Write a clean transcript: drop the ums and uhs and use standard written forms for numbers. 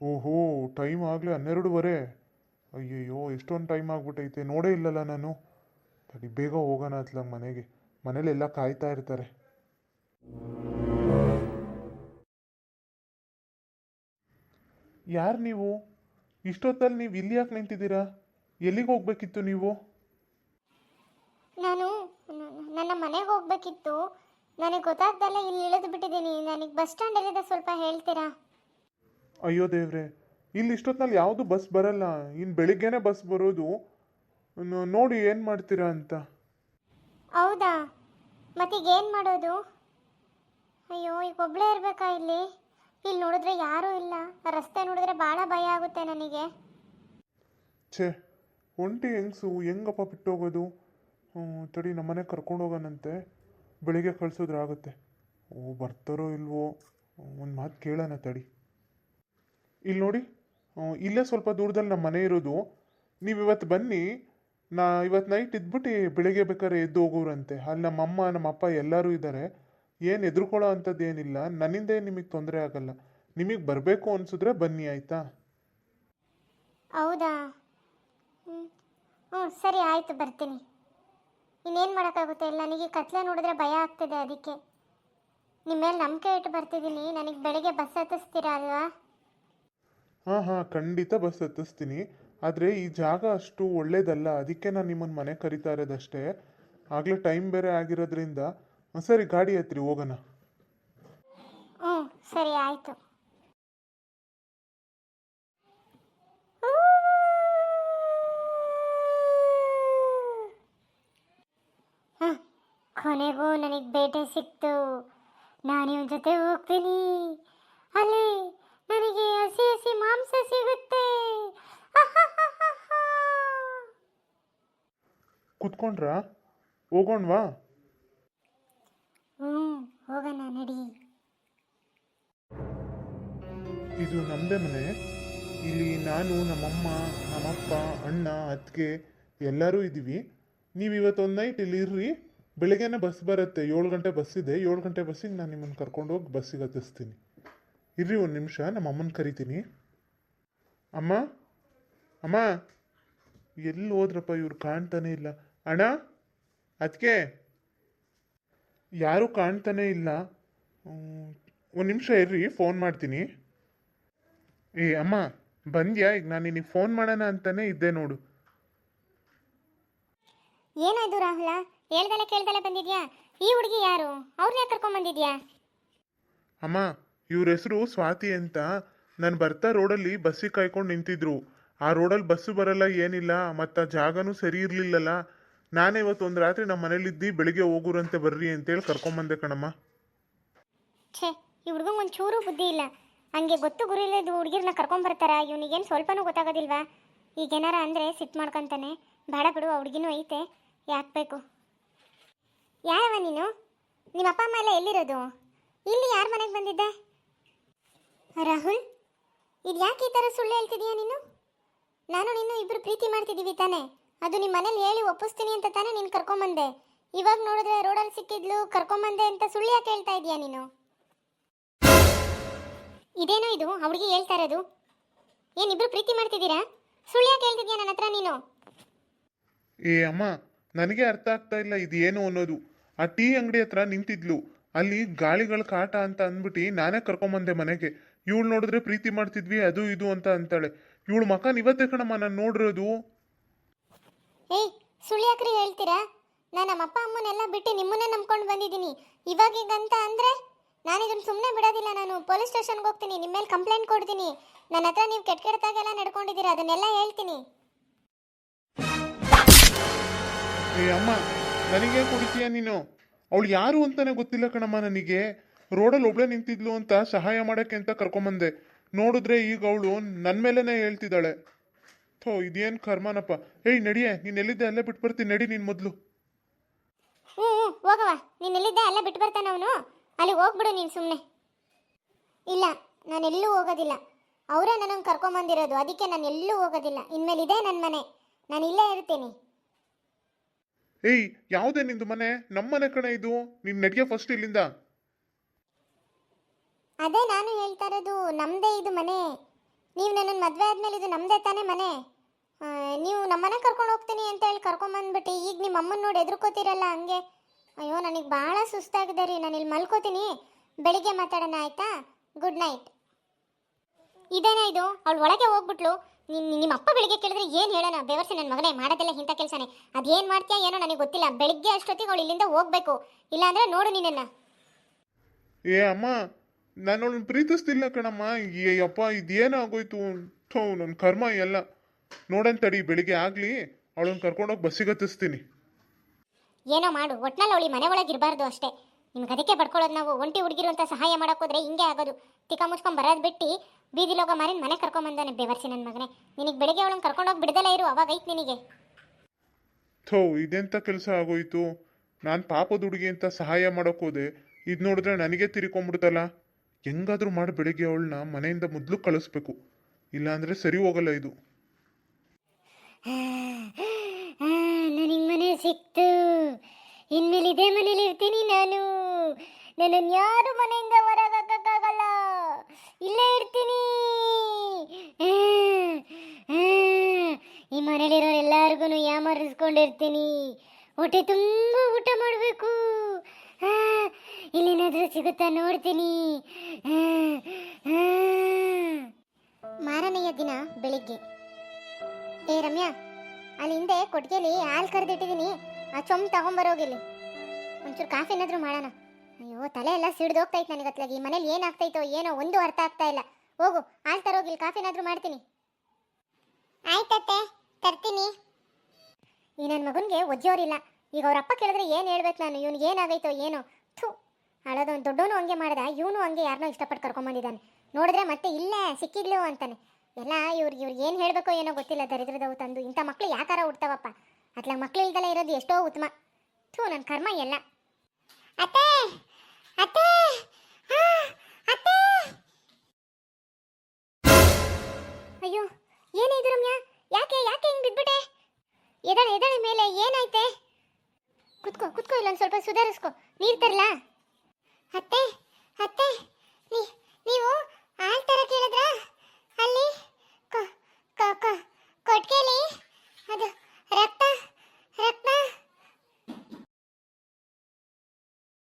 ಓಹೋ, ಟೈಮ್ ಆಗಲೇ 12:30. ಅಯ್ಯಯ್ಯೋ, ಎಷ್ಟೊಂದು ಟೈಮ್ ಆಗ್ಬಿಟ್ಟೈತೆ, ನೋಡೇ ಇಲ್ಲಲ್ಲ ನಾನು. ತಡಿ, ಬೇಗ ಹೋಗೋಣ ಅತ್ಲಾಗ ಮನೆಗೆ. ಮನೇಲೆಲ್ಲ ಕಾಯ್ತಾ ಇರ್ತಾರೆ. ಯಾರು ನೀವು? ಇಷ್ಟೊತ್ತಲ್ಲಿ ನೀವು ಇಲ್ಲಿ ಯಾಕೆ ನಿಂತಿದ್ದೀರಾ? ಎಲ್ಲಿಗೆ ಹೋಗ್ಬೇಕಿತ್ತು ನೀವು? ನಾನು ನನ್ನ ಮನೆಗೆ ಹೋಗ್ಬೇಕಿತ್ತು. ನನಗೆ ಗೊತ್ತಾಗ್ದಲ್ಲ ಇಲ್ಲಿ ಇಳಿದು ಬಿಟ್ಟಿದ್ದೀನಿ. ನನಗೆ ಬಸ್ ಸ್ಟ್ಯಾಂಡ್ ಎಲ್ಲಿದೆ ಸ್ವಲ್ಪ ಹೇಳ್ತೀರಾ? ಅಯ್ಯೋ ದೇವ್ರೆ, ಇಲ್ಲಿ ಇಷ್ಟೊತ್ತಿನಲ್ಲಿ ಯಾವುದು ಬಸ್ ಬರಲ್ಲ. ಇನ್ನು ಬೆಳಿಗ್ಗೆನೇ ಬಸ್ ಬರೋದು. ನೋಡಿ ಏನು ಮಾಡ್ತೀರಾ ಅಂತ. ಹೌದಾ? ಮತ್ತೀಗ ಏನು ಮಾಡೋದು? ಅಯ್ಯೋ, ಈಗ ಒಬ್ಬಳೇ ಇರಬೇಕಾ ಇಲ್ಲಿ? ಇಲ್ಲಿ ನೋಡಿದ್ರೆ ಯಾರೂ ಇಲ್ಲ. ರಸ್ತೆ ನೋಡಿದ್ರೆ ಭಾಳ ಭಯ ಆಗುತ್ತೆ ನನಗೆ. ಛೇ, ಒಂಟಿ ಹೆಂಗಸು ಹೆಂಗಪ್ಪ ಬಿಟ್ಟೋಗೋದು? ತಡಿ, ನಮ್ಮನೆ ಕರ್ಕೊಂಡು ಹೋಗೋಣಂತೆ. ಬೆಳಿಗ್ಗೆ ಕಳಿಸೋದ್ರೆ ಆಗುತ್ತೆ. ಓ, ಬರ್ತಾರೋ ಇಲ್ವೋ, ಒಂದು ಮಾತು ಕೇಳೋಣ ತಡಿ. ಇಲ್ಲಿ ನೋಡಿ, ಇಲ್ಲೇ ಸ್ವಲ್ಪ ದೂರದಲ್ಲಿ ನಮ್ಮ ಮನೆ ಇರೋದು. ನೀವು ಇವತ್ತು ಬನ್ನಿ. ಇವತ್ತು ನೈಟ್ ಇದ್ಬಿಟ್ಟು ಬೆಳಿಗ್ಗೆ ಬೇಕಾದ್ರೆ ಎದ್ದು ಹೋಗೋರಂತೆ. ಅಲ್ಲಿ ನಮ್ಮಮ್ಮ ನಮ್ಮಪ್ಪ ಎಲ್ಲರೂ ಇದ್ದಾರೆ. ಏನು ಎದುರ್ಕೊಳ್ಳೋ ಅಂಥದ್ದು ಏನಿಲ್ಲ. ನನ್ನಿಂದ ನಿಮಗೆ ತೊಂದರೆ ಆಗಲ್ಲ. ನಿಮಗೆ ಬರಬೇಕು ಅನಿಸಿದ್ರೆ ಬನ್ನಿ, ಆಯಿತಾ? ಹೌದಾ? ಹ್ಞೂ ಹ್ಞೂ, ಸರಿ ಆಯಿತು, ಬರ್ತೀನಿ. ಇನ್ನೇನು ಮಾಡೋಕ್ಕಾಗುತ್ತೆ? ನನಗೆ ಕತ್ಲೆ ನೋಡಿದ್ರೆ ಭಯ ಆಗ್ತಿದೆ, ಅದಕ್ಕೆ ನಿಮ್ಮ ಮೇಲೆ ನಂಬಿಕೆ ಇಟ್ಟು ಬರ್ತಿದ್ದೀನಿ. ನನಗೆ ಬೆಳಿಗ್ಗೆ ಬಸ್ ಹತ್ತಿಸ್ತೀರಾ ಅಲ್ವಾ? ಹಾಂ ಹಾಂ, ಖಂಡಿತ ಬಸ್ ಹತ್ತಿಸ್ತೀನಿ. ಆದರೆ ಈ ಜಾಗ ಅಷ್ಟು ಒಳ್ಳೇದಲ್ಲ, ಅದಕ್ಕೆ ನಾನು ನಿಮ್ಮನ್ನು ಮನೆ ಕರಿತಾ ಇರೋದಷ್ಟೇ. ಆಗಲೇ ಟೈಮ್ ಬೇರೆ ಆಗಿರೋದ್ರಿಂದ. ಸರಿ, ಗಾಡಿ ಹತ್ತಿರಿ, ಹೋಗೋಣ. ಹ್ಞೂ, ಸರಿ ಆಯಿತು. ಹಾಂ, ಕೊನೆಗೂ ನನಗೆ ಬೇಟೆ ಸಿಕ್ತು. ನಾನು ಇವನ ಜೊತೆ ಹೋಗ್ತೀನಿ. ಅಲ್ಲಿ ನನಗೆ ಹಸಿ ಹಸಿ ಮಾಂಸ ಸಿಗುತ್ತೆ. ಕುತ್ಕೊಂಡ್ರಾ? ಹೋಗೋಣವಾ? ಹ್ಞೂ, ಹೋಗೋಣ ನಡಿ. ಇದು ನಮ್ಮದೇ ಮನೆ. ಇಲ್ಲಿ ನಾನು, ನಮ್ಮಮ್ಮ, ನಮ್ಮಪ್ಪ, ಅಣ್ಣ, ಅತ್ತಿಗೆ ಎಲ್ಲರೂ ಇದ್ದೀವಿ. ನೀವು ಇವತ್ತೊಂದು ನೈಟ್ ಇಲ್ಲಿ ಇರ್ರಿ. ಬೆಳಗ್ಗೆನೇ ಬಸ್ ಬರುತ್ತೆ. 7 ಗಂಟೆ ಬಸ್ ಇದೆ. 7 ಗಂಟೆ ಬಸ್ಸಿಗೆ ನಾನು ನಿಮ್ಮನ್ನು ಕರ್ಕೊಂಡೋಗಿ ಬಸ್ಸಿಗೆ ಹತ್ತಿಸ್ತೀನಿ. ಇರ್ರಿ ಒಂದು ನಿಮಿಷ, ನಮ್ಮ ಅಮ್ಮನ ಕರಿತೀನಿ. ಅಮ್ಮ, ಅಮ್ಮ, ಎಲ್ಲಿ ಹೋದ್ರಪ್ಪ ಇವ್ರು? ಕಾಣ್ತಾನೆ ಇಲ್ಲ. ಅಣ್ಣ, ಅದಕ್ಕೆ ಯಾರೂ ಕಾಣ್ತಾನೆ ಇಲ್ಲ. ಒಂದು ನಿಮಿಷ ಇರ್ರಿ, ಫೋನ್ ಮಾಡ್ತೀನಿ. ಏ ಅಮ್ಮ, ಬಂದ್ಯಾ? ಈಗ ನಾನು ನಿನಗೆ ಫೋನ್ ಮಾಡೋಣ ಅಂತಾನೆ ಇದ್ದೆ ನೋಡು. ಏನಾಯ್ತು ರಾಹುಲ? ಹೇಳ್ದಲೆ ಕೇಳ್ದಲೆ ಬಂದಿದ್ಯಾ? ಈ ಹುಡುಗಿ ಯಾರು? ಅವ್ರನ್ನೇ ಕರ್ಕೊಂಡ್ಬಂದಿದ್ಯಾ? ಅಮ್ಮ, ಇವ್ರ ಹೆಸರು ಸ್ವಾತಿ ಅಂತ. ನಾನು ಬರ್ತಾ ರೋಡಲ್ಲಿ ಬಸ್ಸಿಗೆ ಕಾಯ್ಕೊಂಡು ನಿಂತಿದ್ರು. ಆ ರೋಡಲ್ಲಿ ಬಸ್ಸು ಬರಲ್ಲ, ಏನಿಲ್ಲ, ಮತ್ತು ಆ ಜಾಗನೂ ಸರಿ ಇರಲಿಲ್ಲಲ್ಲ. ನಾನೇ ಇವತ್ತು ಒಂದು ರಾತ್ರಿ ನಮ್ಮ ಮನೇಲಿದ್ದು ಬೆಳಿಗ್ಗೆ ಹೋಗುರಂತೆ ಬರ್ರಿ ಅಂತೇಳಿ ಕರ್ಕೊಂಬಂದೆ ಕಣಮ್ಮ. ಛೇ, ಈ ಹುಡುಗಂಗೆ ಒಂಚೂರು ಬುದ್ಧಿ ಇಲ್ಲ. ಹಂಗೆ ಗೊತ್ತು ಗುರು ಇಲ್ಲದ ಹುಡುಗಿರನ್ನ ಕರ್ಕೊಂಬರ್ತಾರ? ಇವನಿಗೇನು ಸ್ವಲ್ಪನೂ ಗೊತ್ತಾಗೋದಿಲ್ವಾ? ಈಗೇನಾರ ಅಂದರೆ ಸಿಟ್ಟು ಮಾಡ್ಕೊತಾನೆ. ಬೇಡ ಬಿಡು, ಆ ಹುಡುಗಿನೂ ಐತೆ, ಯಾಕೆ ಬೇಕು? ಯಾರವ ನೀನು? ನಿಮ್ಮ ಅಪ್ಪ ಅಮ್ಮ ಎಲ್ಲ ಎಲ್ಲಿರೋದು? ಇಲ್ಲಿ ಯಾರ ಮನೆಗೆ ಬಂದಿದ್ದೆ? ರಾಹುಲ್, ಇದು ಯಾಕೆ ಈ ಥರ ಸುಳ್ಳು ಹೇಳ್ತಿದೀಯ ನೀನು? ನಾನು ನೀನು ಇಬ್ಬರು ಪ್ರೀತಿ ಮಾಡ್ತಿದ್ದೀವಿ ತಾನೆ? ಅದು ನಿಮ್ಮ ಮನೇಲಿ ಹೇಳಿ ಒಪ್ಪಿಸ್ತೀನಿ ಅಂತ ತಾನೇ ನೀನು ಕರ್ಕೊಂಬಂದೆ. ಇವಾಗ ನೋಡಿದ್ರೆ ರೋಡಲ್ಲಿ ಸಿಕ್ಕಿದ್ಲು, ಕರ್ಕೊಂಬಂದೆ ಅಂತ ಸುಳ್ಳು ಯಾಕೆ ಹೇಳ್ತಾ ಇದೀಯ ನೀನು? ಇದೇನೋ ಇದು ಹುಡುಗಿ ಹೇಳ್ತಾ ಇರೋದು? ಏನಿಬ್ರು ಪ್ರೀತಿ ಮಾಡ್ತಿದ್ದೀರಾ? ಸುಳ್ಳು ಯಾಕೆ ಹೇಳ್ತಿದ್ಯಾ ನನ್ನ ಹತ್ರ ನೀನು? ಏ ಅಮ್ಮ, ನನಗೆ ಅರ್ಥ ಆಗ್ತಾ ಇಲ್ಲ ಇದು ಏನು ಅನ್ನೋದು. ಆ ಟೀ ಅಂಗಡಿ ಹತ್ರ ನಿಂತಿದ್ಲು. ಅಲ್ಲಿ ಗಾಳಿಗಳ ಕಾಟ ಅಂತ ಅಂದ್ಬಿಟ್ಟು ನಾನೇ ಕರ್ಕೊಂಬಂದೆ ಮನೆಗೆ. ಇವಳು ನೋಡಿದ್ರೆ ಪ್ರೀತಿ ಮಾಡ್ತಿದ್ವಿ ಅದು ಇದು ಅಂತ ಅಂತಾಳೆ. ಇವಳು ಮಕಾನ್ ಇವತ್ತೇ ಕಣಮ್ಮ ನಾನು ನೋಡಿರೋದು. ಏಯ್, ಸುಳ್ಳು ಯಾಕ್ರಿ ಹೇಳ್ತೀರಾ? ನಾನು ನಮ್ಮ ಅಪ್ಪ ಅಮ್ಮನೆಲ್ಲ ಬಿಟ್ಟು ನಿಮ್ಮನ್ನೇ ನಂಬ್ಕೊಂಡು ಬಂದಿದ್ದೀನಿ. ಇವಾಗೀಗಂತ ಅಂದರೆ ನಾನು ಇದನ್ನು ಸುಮ್ಮನೆ ಬಿಡೋದಿಲ್ಲ. ನಾನು ಪೊಲೀಸ್ ಸ್ಟೇಷನ್ಗೆ ಹೋಗ್ತೀನಿ, ನಿಮ್ಮ ಮೇಲೆ ಕಂಪ್ಲೇಂಟ್ ಕೊಡ್ತೀನಿ. ನನ್ನ ಹತ್ರ ನೀವು ಕೆಟ್ಟ ಕೆಟ್ಟದಾಗೆಲ್ಲ ನಡ್ಕೊಂಡಿದ್ದೀರಾ, ಅದನ್ನೆಲ್ಲ ಹೇಳ್ತೀನಿ. ಏ ಅಮ್ಮ, ನನಗೆ ಕುಡಿತೀಯ ನೀನು? ಅವಳು ಯಾರು ಅಂತಾನೆ ಗೊತ್ತಿಲ್ಲ ಕಣಮ್ಮ ನನಗೆ. ರೋಡಲ್ಲಿ ಒಬ್ಳೆ ನಿಂತಿದ್ಲು ಅಂತ ಸಹಾಯ ಮಾಡೋಕ್ಕೆ ಅಂತ ಕರ್ಕೊಂಬಂದೆ. ನೋಡಿದ್ರೆ ಈಗ ಅವಳು ನನ್ನ ಮೇಲೇನೆ ಹೇಳ್ತಿದ್ದಾಳೆ. ಥೋ, ಇದೇನು ಕರ್ಮನಪ್ಪ. ಏಯ್ ನಡಿಯೇ, ನೀನು ಎಲ್ಲಿದ್ದೆ ಅಲ್ಲೇ ಬಿಟ್ಟು ಬರ್ತೀನಿ, ನಡಿ ನೀನು ಮೊದಲು. ಹ್ಞೂ ಹ್ಞೂ, ಹೋಗವ. ನೀನು ಎಲ್ಲಿದ್ದೆ ಅಲ್ಲ ಬಿಟ್ಟು ಬರ್ತಾನೆ ಅವನು. ಅಲ್ಲಿಗೆ ಹೋಗ್ಬಿಡು ನೀನು ಸುಮ್ಮನೆ. ಇಲ್ಲ, ನಾನೆಲ್ಲೂ ಹೋಗೋದಿಲ್ಲ. ಅವರೇ ನನಗೆ ಕರ್ಕೊಂಬಂದಿರೋದು, ಅದಕ್ಕೆ ನಾನು ಎಲ್ಲೂ ಹೋಗೋದಿಲ್ಲ. ಇನ್ಮೇಲೆ ಇದೇ ನನ್ನ ಮನೆ, ನಾನು ಇಲ್ಲೇ ಇರ್ತೀನಿ. ಏಯ್, ಯಾವುದೇ ನಿಂದು ಮನೆ? ನಮ್ಮ ಮನೆ ಕಣೆ ಇದು. ನೀನು ನಡಿಯ ಫಸ್ಟ್ ಇಲ್ಲಿಂದ. ಅದೇ ನಾನು ಹೇಳ್ತಾ ಇರೋದು, ನಮ್ಮದೇ ಇದು ಮನೆ. ನೀವು ನನ್ನನ್ನು ಮದುವೆ ಆದಮೇಲೆ ಇದು ನಮ್ಮದೇ ತಾನೇ ಮನೆ. ನೀವು ನಮ್ಮನೆ ಕರ್ಕೊಂಡು ಹೋಗ್ತೀನಿ ಅಂತ ಹೇಳಿ ಕರ್ಕೊಂಬಂದ್ಬಿಟ್ಟು ಈಗ ನಿಮ್ಮ ಅಮ್ಮನ ನೋಡಿ ಎದುರ್ಕೋತೀರಲ್ಲ ಹಂಗೆ. ಅಯ್ಯೋ ನನಗೆ ಭಾಳ ಸುಸ್ತಾಗಿದೆ ರೀ, ನಾನು ಇಲ್ಲಿ ಮಲ್ಕೋತೀನಿ, ಬೆಳಿಗ್ಗೆ ಮಾತಾಡೋಣ ಆಯಿತಾ? Good night. ಇದೇನೇ ಇದು, ಅವಳು ಒಳಗೆ ಹೋಗ್ಬಿಟ್ಲು. ನಿಮ್ಮ ಅಪ್ಪ ಬೆಳಿಗ್ಗೆ ಕೇಳಿದ್ರೆ ಏನು ಹೇಳೋಣ? ಬೆವರ್ಸಿ ನನ್ನ ಮಗನೇ, ಮಾಡೋದೆಲ್ಲ ಇಂಥ ಕೆಲಸನೇ. ಅದೇನು ಮಾಡ್ತೀಯಾ ಏನೋ ನನಗೆ ಗೊತ್ತಿಲ್ಲ. ಬೆಳಿಗ್ಗೆ ಅಷ್ಟೊತ್ತಿಗೆ ಅವಳು ಇಲ್ಲಿಂದ ಹೋಗ್ಬೇಕು, ಇಲ್ಲಾಂದರೆ ನೋಡು ನಿನ್ನನ್ನು. ಏ ಅಮ್ಮ, ನಾನು ಅವಳನ್ನ ಪ್ರೀತಿಸ್ತಿಲ್ಲ ಕಣಮ್ಮ. ಅಪ್ಪ ಇದೇನಾಗೋಯ್ತು? ಥೋ, ನನ್ನ ಕರ್ಮ ಎಲ್ಲ. ನೋಡೋಣ ತಡಿ, ಬೆಳಿಗ್ಗೆ ಆಗಲಿ, ಅವಳನ್ನ ಕರ್ಕೊಂಡೋಗಿ ಬಸ್ಸಿಗೆ ಹತ್ತಿಸ್ತೀನಿ. ಏನೋ ಮಾಡು, ಒಟ್ನಲ್ಲಿ ಅವಳಿ ಮನೆ ಒಳಗೆ ಇರಬಾರ್ದು ಅಷ್ಟೇ. ನಿಮ್ಗೆ ಅದಕ್ಕೆ ಪಡ್ಕೊಳ್ಳೋದು ನಾವು. ಒಂಟಿ ಹುಡುಗಿರು ಅಂತ ಸಹಾಯ ಮಾಡೋಕ್ಕೋದ್ರೆ ಹಿಂಗೆ ಆಗೋದು. ತಿಕ್ಕ ಮುಚ್ಕೊಂಡು ಬರೋದು ಬಿಟ್ಟು ಬೀದಿಲೋಗ ಮಾರಿನ ಮನೆ ಕರ್ಕೊಂಬಂದಾನೆ ಬೆವರ್ಸಿ ನನ್ನ ಮಗನೇ. ನಿನಗೆ ಬೆಳಿಗ್ಗೆ ಅವಳನ್ನ ಕರ್ಕೊಂಡೋಗಿ ಬಿಡ್ದಲ್ಲ ಇರು, ಅವಾಗ ಐತೆ ನಿನಗೆ. ಥೋ, ಇದೆಂಥ ಕೆಲಸ ಆಗೋಯ್ತು? ನಾನು ಪಾಪದ ಹುಡುಗಿ ಅಂತ ಸಹಾಯ ಮಾಡೋಕ್ಕೋದೆ, ಇದು ನೋಡಿದ್ರೆ ನನಗೆ ತಿರ್ಕೊಂಬಿಡ್ತಲ್ಲ. ಹೆಂಗಾದ್ರೂ ಮಾಡಿ ಬೆಳಿಗ್ಗೆ ಅವಳನ್ನ ಮನೆಯಿಂದ ಮೊದಲು ಕಳಿಸ್ಬೇಕು, ಇಲ್ಲಾಂದರೆ ಸರಿ ಹೋಗಲ್ಲ ಇದು. ನನಗೆ ಮನೆ ಸಿಕ್ತು. ಇನ್ಮೇಲೆ ಇದೇ ಮನೇಲಿ ಇರ್ತೀನಿ ನಾನು. ನನ್ನನ್ನು ಯಾರು ಮನೆಯಿಂದ ಹೊರಗಾಗಕ್ಕಾಗಲ್ಲ, ಇಲ್ಲೇ ಇರ್ತೀನಿ. ಈ ಮನೇಲಿರೋರು ಎಲ್ಲರಿಗೂ ಯಾಮಾರಿಸ್ಕೊಂಡಿರ್ತೀನಿ. ಹೊಟ್ಟೆ ತುಂಬ ಊಟ ಮಾಡಬೇಕು. ಇಲ್ಲೇನಾದರೂ ಸಿಗುತ್ತಾ ನೋಡ್ತೀನಿ. ಮಾರನೆಯ ದಿನ ಬೆಳಿಗ್ಗೆ. ಏ ರಮ್ಯಾ, ಅಲ್ಲಿ ಹಿಂದೆ ಕೊಟ್ಟಿಗೆಲಿ ಹಾಲು ಕರೆದಿಟ್ಟಿದ್ದೀನಿ, ಆ ಚೊಂಬು ತಗೊಂಬರೋಗಿಲ್ಲಿ. ಒಂಚೂರು ಕಾಫಿ ಏನಾದರೂ ಮಾಡೋಣ. ಅಯ್ಯೋ, ತಲೆ ಎಲ್ಲ ಸಿಡ್ದೋಗ್ತೈತೆ ನನಗೆ ಅತ್ಲಾಗಿ. ಈ ಮನೇಲಿ ಏನಾಗ್ತೈತೋ ಏನೋ ಒಂದು ಅರ್ಥ ಆಗ್ತಾ ಇಲ್ಲ. ಹೋಗು, ಹಾಲು ತರೋಗಿಲ್ಲಿ, ಕಾಫಿ ಏನಾದರೂ ಮಾಡ್ತೀನಿ. ಆಯ್ತತ್ತೆ, ತರ್ತೀನಿ. ಈ ನನ್ನ ಮಗನಿಗೆ ಒಜ್ಜೋರಿಲ್ಲ. ಈಗ ಅವ್ರ ಅಪ್ಪ ಕೇಳಿದ್ರೆ ಏನು ಹೇಳ್ಬೇಕು ನಾನು? ಇವ್ನಿಗೆ ಏನಾಗೈತೋ ಏನೋ. ಥೂ, ಅಳೋದೊಂದು ದೊಡ್ಡವನು ಹಂಗೆ ಮಾಡ್ದ, ಇವನು ಹಂಗೆ ಯಾರನ್ನೋ ಇಷ್ಟಪಟ್ಟು ಕರ್ಕೊಂಬಂದಿದ್ದಾನೆ. ನೋಡಿದ್ರೆ ಮತ್ತೆ ಇಲ್ಲೇ ಸಿಕ್ಕಿದ್ಲು ಅಂತಾನೆ. ಎಲ್ಲ ಇವ್ರಿಗೆ ಏನು ಹೇಳಬೇಕೋ ಏನೋ ಗೊತ್ತಿಲ್ಲ. ದರಿದ್ರದವು ತಂದು ಇಂಥ ಮಕ್ಳು ಯಾಕಾರ ಹುಡ್ತಾವಪ್ಪ. ಅತ್ಲಾಗ ಮಕ್ಳು ಇಲ್ದಲ್ಲ ಇರೋದು ಎಷ್ಟೋ ಉತ್ತಮ. ಥೂ, ನನ್ನ ಕರ್ಮ ಎಲ್ಲ. ಅತ್ತೆ ಅತ್ತೆ ಅತ್ತೆ, ಅಯ್ಯೋ ಏನಿದು ರಮ್ಯಾ? ಯಾಕೆ ಯಾಕೆ ಹಿಂಗೆ ಬಿದ್ಬಿಟ್ಟೆ? ಎದಳೆ ಮೇಲೆ ಏನಾಯ್ತೆ? ಕುತ್ಕೋ ಇಲ್ಲೊಂದು ಸ್ವಲ್ಪ ಸುಧಾರಿಸ್ಕೊ. ನೀರು ತರಲಾ? ಅತ್ತೆ ಅತ್ತೆ, ನೀವು ಹಾಲು ತರಕ್ಕೆ